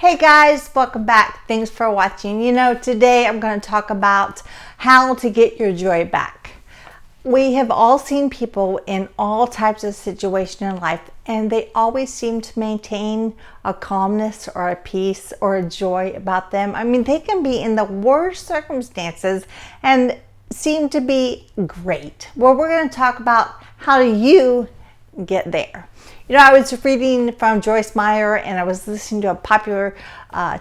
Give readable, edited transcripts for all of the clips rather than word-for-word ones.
Hey guys, welcome back. Thanks for watching. Today I'm going to talk about how to get your joy back. We have all seen people in all types of situations in life, and they always seem to maintain a calmness or a peace or a joy about them. I mean, they can be in the worst circumstances and seem to be great. Well, we're going to talk about how do you get there. I was reading from Joyce Meyer, and I was listening to a popular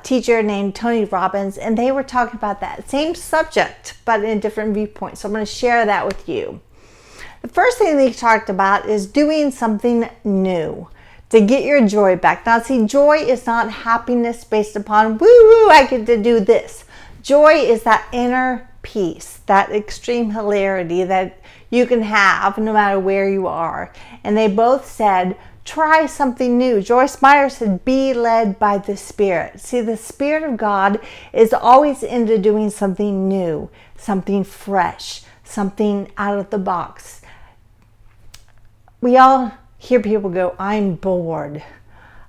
teacher named Tony Robbins, and they were talking about that same subject, but in different viewpoints. So I'm going to share that with you. The first thing they talked about is doing something new to get your joy back. Now, see, joy is not happiness based upon, woo, I get to do this. Joy is that inner peace, that extreme hilarity that you can have no matter where you are. And they both said, try something new. Joyce Meyer said, be led by the Spirit. See, the Spirit of God is always into doing something new, something fresh, something out of the box. We all hear people go, I'm bored.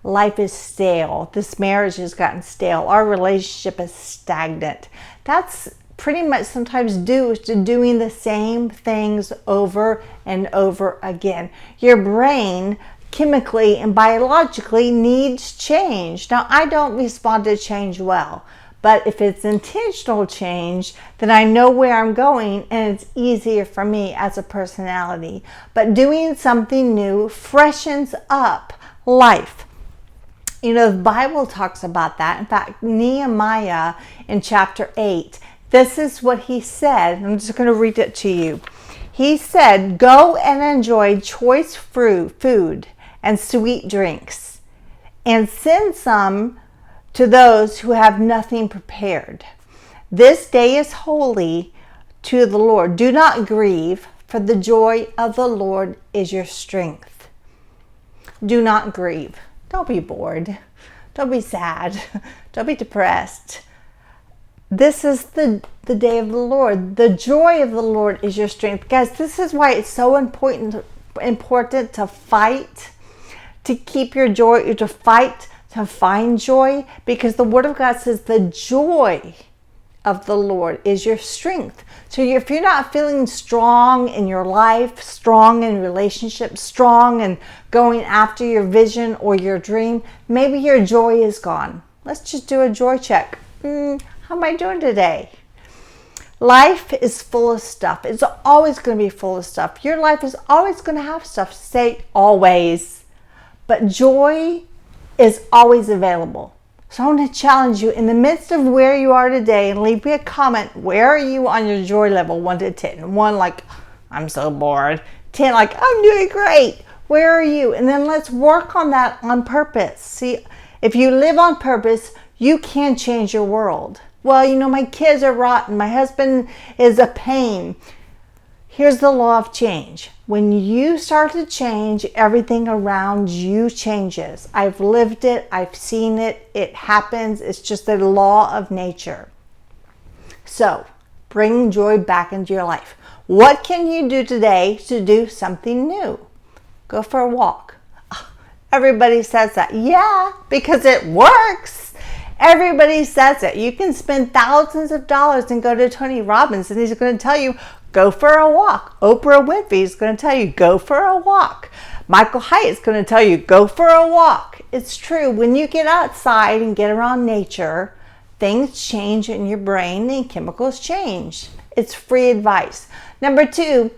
Life is stale. This marriage has gotten stale. Our relationship is stagnant. That's pretty much sometimes due to doing the same things over and over again. Your brain chemically and biologically needs change. Now, I don't respond to change well, but if it's intentional change, then I know where I'm going and it's easier for me as a personality. But doing something new freshens up life. The Bible talks about that. In fact, Nehemiah in chapter 8, this is what he said. I'm just going to read it to you. He said, go and enjoy choice food and sweet drinks, and send some to those who have nothing prepared. This day is holy to the Lord. Do not grieve, for the joy of the Lord is your strength. Do not grieve. Don't be bored. Don't be sad. Don't be depressed. This is the day of the Lord. The joy of the Lord is your strength. Guys, this is why it's so important to fight, to keep your joy, to fight, to find joy, because the Word of God says the joy of the Lord is your strength. So if you're not feeling strong in your life, strong in relationships, strong in going after your vision or your dream, maybe your joy is gone. Let's just do a joy check. How am I doing today? Life is full of stuff. It's always going to be full of stuff. Your life is always going to have stuff. Say always. But joy is always available. So I want to challenge you in the midst of where you are today, and leave me a comment. Where are you on your joy level, 1 to 10? 1, like, I'm so bored. 10, like, I'm doing great. Where are you? And then let's work on that on purpose. See, if you live on purpose, you can change your world. Well, my kids are rotten. My husband is a pain. Here's the law of change. When you start to change, everything around you changes. I've lived it. I've seen it. It happens. It's just a law of nature. So, bring joy back into your life. What can you do today to do something new? Go for a walk. Everybody says that. Yeah, because it works. Everybody says it. You can spend thousands of dollars and go to Tony Robbins, and he's going to tell you, go for a walk. Oprah Winfrey is going to tell you, go for a walk. Michael Hyatt is going to tell you, go for a walk. It's true. When you get outside and get around nature, things change in your brain and chemicals change. It's free advice. Number 2,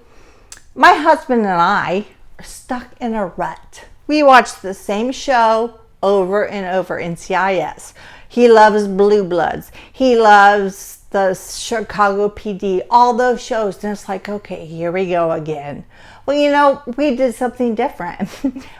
my husband and I are stuck in a rut. We watch the same show over and over, NCIS. He loves Blue Bloods. He loves the Chicago PD, all those shows. And it's like, okay, here we go again. Well, we did something different.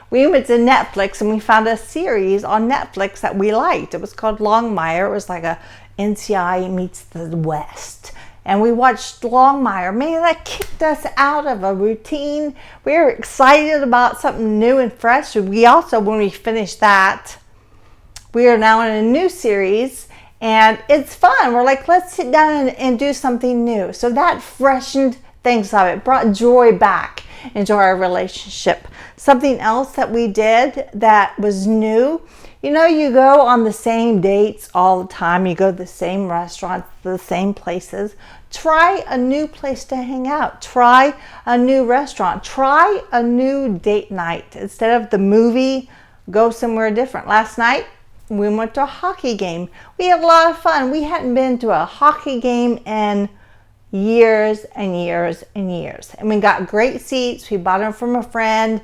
We went to Netflix and we found a series on Netflix that we liked. It was called Longmire. It was like a NCI meets the West. And we watched Longmire. Man, that kicked us out of a routine. We were excited about something new and fresh. We also, when we finished that, we are now in a new series. And it's fun. We're like, let's sit down and do something new. So that freshened things up. It brought joy back into our relationship. Something else that we did that was new You know, you go on the same dates all the time. You go to the same restaurants, the same places. Try a new place to hang out. Try a new restaurant. Try a new date night. Instead of the movie, go somewhere different. Last night, we went to a hockey game. We had a lot of fun. We hadn't been to a hockey game in years and years and years. And we got great seats. We bought them from a friend.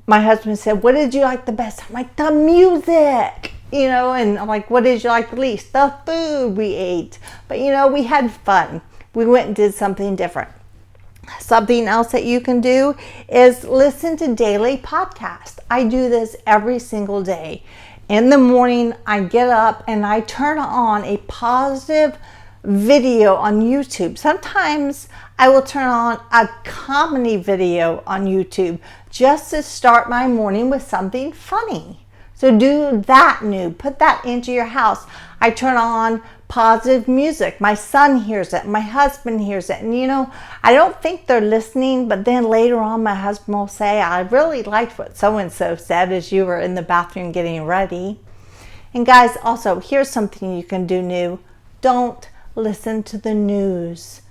My husband said, "What did you like the best?" I'm like, "The music." You know, and I'm like, "What did you like the least?" "The food we ate." But you know, we had fun. We went and did something different. Something else that you can do is listen to daily podcasts. I do this every single day. In the morning, I get up and I turn on a positive video on YouTube. Sometimes I will turn on a comedy video on YouTube just to start my morning with something funny. So do that new. Put that into your house. I turn on positive music. My son hears it. My husband hears it. And you know, I don't think they're listening, but then later on my husband will say, "I really liked what so-and-so said as you were in the bathroom getting ready." And guys, also, here's something you can do new. Don't listen to the news.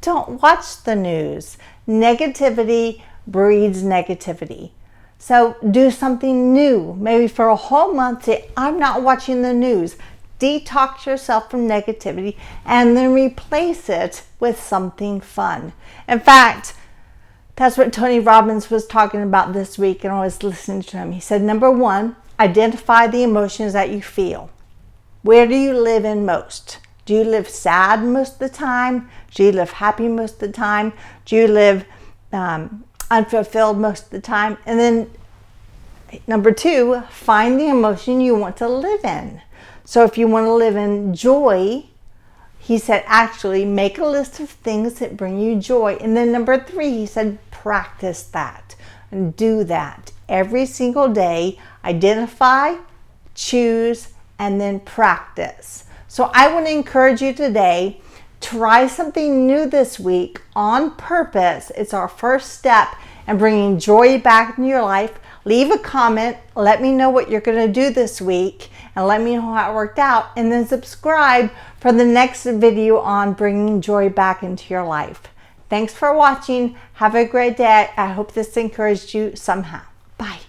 Don't watch the news. Negativity breeds negativity. So do something new. Maybe for a whole month, say, "I'm not watching the news." Detox yourself from negativity and then replace it with something fun. In fact, that's what Tony Robbins was talking about this week, and I was listening to him. He said, number one, identify the emotions that you feel. Where do you live in most? Do you live sad most of the time? Do you live happy most of the time? Do you live unfulfilled most of the time? And then number two, find the emotion you want to live in. So if you want to live in joy, he said, actually make a list of things that bring you joy. And then number three, he said, practice that and do that every single day. Identify, choose, and then practice. So I want to encourage you today, try something new this week on purpose. It's our first step in bringing joy back in your life. Leave a comment. Let me know what you're going to do this week and let me know how it worked out. And then subscribe for the next video on bringing joy back into your life. Thanks for watching. Have a great day. I hope this encouraged you somehow. Bye.